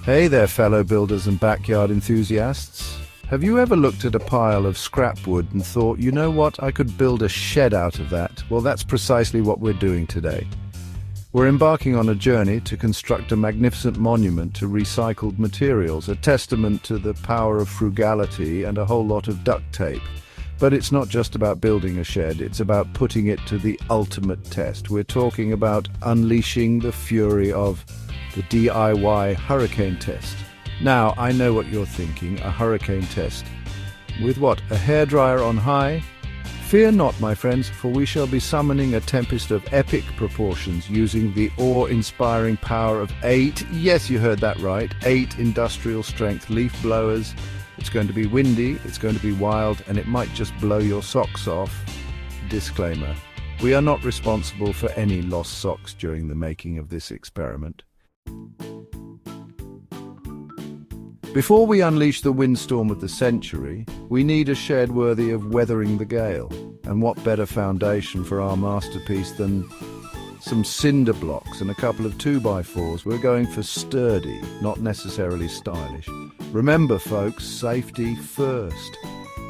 Hey there, fellow builders and backyard enthusiasts. Have you ever looked at a pile of scrap wood and thought, you know what, I could build a shed out of that? Well, that's precisely what we're doing today. We're embarking on a journey to construct a magnificent monument to recycled materials, a testament to the power of frugality and a whole lot of duct tape. But it's not just about building a shed, it's about putting it to the ultimate test. We're talking about unleashing the fury of the DIY hurricane test. Now, I know what you're thinking, a hurricane test. With what, a hairdryer on high? Fear not, my friends, for we shall be summoning a tempest of epic proportions using the awe-inspiring power of 8, yes, you heard that right, 8 industrial-strength leaf blowers. It's going to be windy, it's going to be wild, and it might just blow your socks off. Disclaimer: we are not responsible for any lost socks during the making of this experiment. Before we unleash the windstorm of the century, we need a shed worthy of weathering the gale. And what better foundation for our masterpiece than some cinder blocks and a couple of 2x4s. We're going for sturdy, not necessarily stylish. Remember, folks, safety first.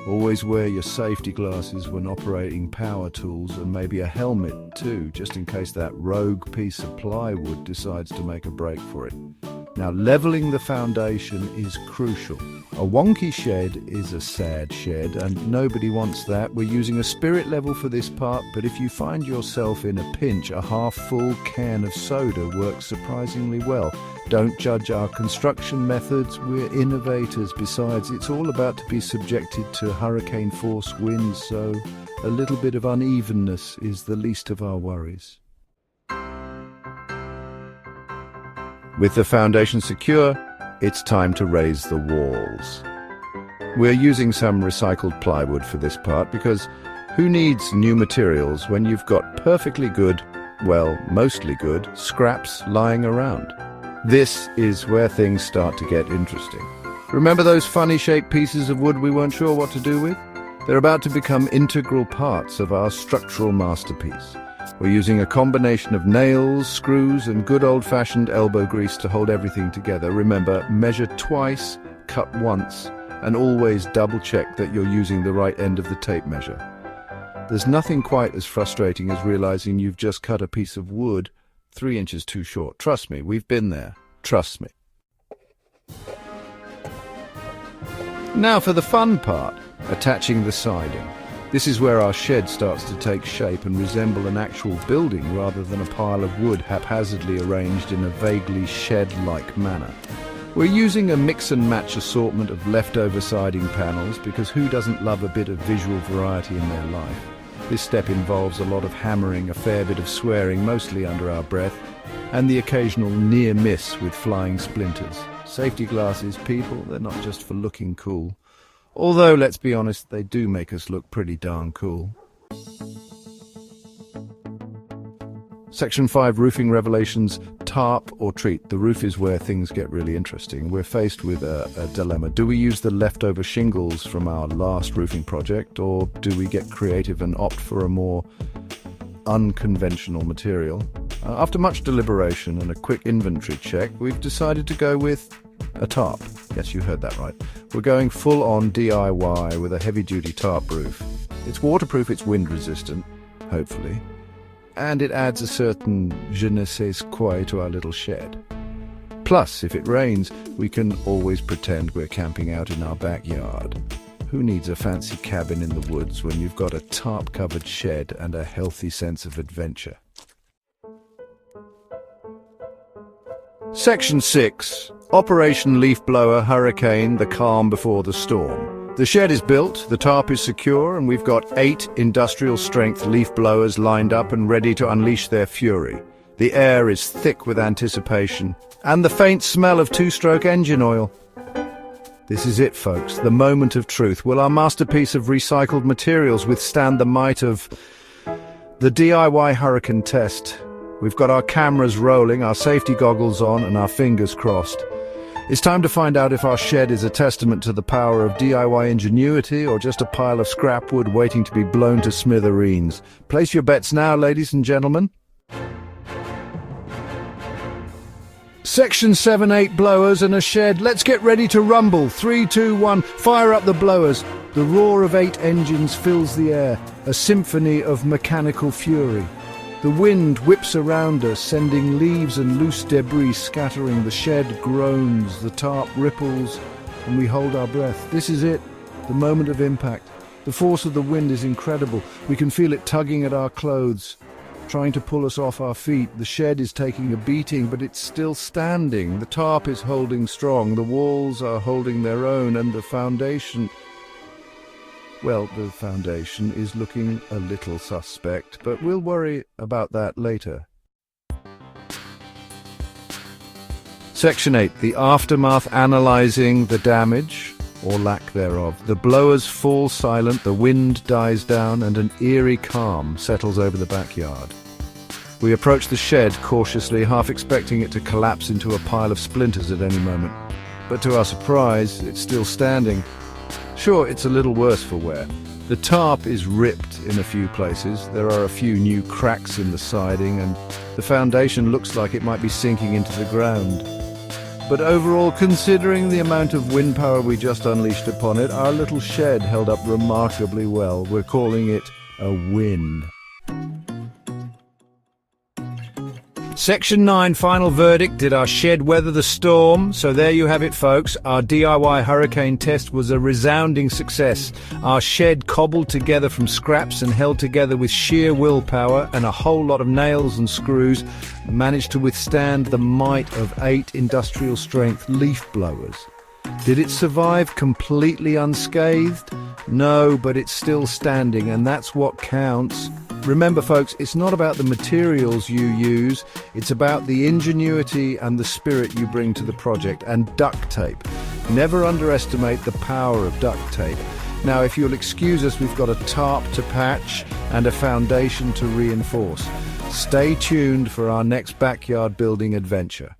Always wear your safety glasses when operating power tools, and maybe a helmet too, just in case that rogue piece of plywood decides to make a break for it. Now, leveling the foundation is crucial. A wonky shed is a sad shed, and nobody wants that. We're using a spirit level for this part, but if you find yourself in a pinch, a half-full can of soda works surprisingly well. Don't judge our construction methods, we're innovators. Besides, it's all about to be subjected to hurricane force winds, so a little bit of unevenness is the least of our worries. With the foundation secure, it's time to raise the walls. We're using some recycled plywood for this part because who needs new materials when you've got perfectly good, well, mostly good, scraps lying around? This is where things start to get interesting. Remember those funny-shaped pieces of wood we weren't sure what to do with? They're about to become integral parts of our structural masterpiece. We're using a combination of nails, screws, and good old-fashioned elbow grease to hold everything together. Remember, measure twice, cut once, and always double-check that you're using the right end of the tape measure. There's nothing quite as frustrating as realizing you've just cut a piece of wood 3 inches too short. Trust me, we've been there. Trust me. Now for the fun part, attaching the siding. This is where our shed starts to take shape and resemble an actual building rather than a pile of wood haphazardly arranged in a vaguely shed-like manner. We're using a mix-and-match assortment of leftover siding panels because who doesn't love a bit of visual variety in their life? This step involves a lot of hammering, a fair bit of swearing, mostly under our breath, and the occasional near miss with flying splinters. Safety glasses, people, they're not just for looking cool. Although, let's be honest, they do make us look pretty darn cool. Section 5, Roofing Revelations, tarp or treat. The roof is where things get really interesting. We're faced with a dilemma. Do we use the leftover shingles from our last roofing project, or do we get creative and opt for a more unconventional material? After much deliberation and a quick inventory check, we've decided to go with a tarp. Yes, you heard that right. We're going full-on DIY with a heavy-duty tarp roof. It's waterproof, it's wind-resistant, hopefully, and it adds a certain je ne sais quoi to our little shed. Plus, if it rains, we can always pretend we're camping out in our backyard. Who needs a fancy cabin in the woods when you've got a tarp-covered shed and a healthy sense of adventure? Section 6. Operation Leaf Blower Hurricane, the calm before the storm. The shed is built, the tarp is secure, and we've got 8 industrial-strength leaf blowers lined up and ready to unleash their fury. The air is thick with anticipation, and the faint smell of two-stroke engine oil. This is it, folks, the moment of truth. Will our masterpiece of recycled materials withstand the might of the DIY hurricane test? We've got our cameras rolling, our safety goggles on, and our fingers crossed. It's time to find out if our shed is a testament to the power of DIY ingenuity or just a pile of scrap wood waiting to be blown to smithereens. Place your bets now, ladies and gentlemen. Section 7-8 blowers and a shed. Let's get ready to rumble. 3, 2, 1. Fire up the blowers. The roar of 8 engines fills the air, a symphony of mechanical fury. The wind whips around us, sending leaves and loose debris scattering. The shed groans, the tarp ripples, and we hold our breath. This is it, the moment of impact. The force of the wind is incredible. We can feel it tugging at our clothes, trying to pull us off our feet. The shed is taking a beating, but it's still standing. The tarp is holding strong, the walls are holding their own, and the foundation... Well, the foundation is looking a little suspect, but we'll worry about that later. Section 8. The aftermath, analysing the damage, or lack thereof. The blowers fall silent, the wind dies down, and an eerie calm settles over the backyard. We approach the shed cautiously, half expecting it to collapse into a pile of splinters at any moment. But to our surprise, it's still standing. Sure, it's a little worse for wear. The tarp is ripped in a few places, there are a few new cracks in the siding, and the foundation looks like it might be sinking into the ground. But overall, considering the amount of wind power we just unleashed upon it, our little shed held up remarkably well. We're calling it a win. Section 9, final verdict. Did our shed weather the storm? So there you have it, folks. Our DIY hurricane test was a resounding success. Our shed, cobbled together from scraps and held together with sheer willpower and a whole lot of nails and screws, managed to withstand the might of 8 industrial-strength leaf blowers. Did it survive completely unscathed? No, but it's still standing, and that's what counts. Remember, folks, it's not about the materials you use, it's about the ingenuity and the spirit you bring to the project. And duct tape. Never underestimate the power of duct tape. Now, if you'll excuse us, we've got a tarp to patch and a foundation to reinforce. Stay tuned for our next backyard building adventure.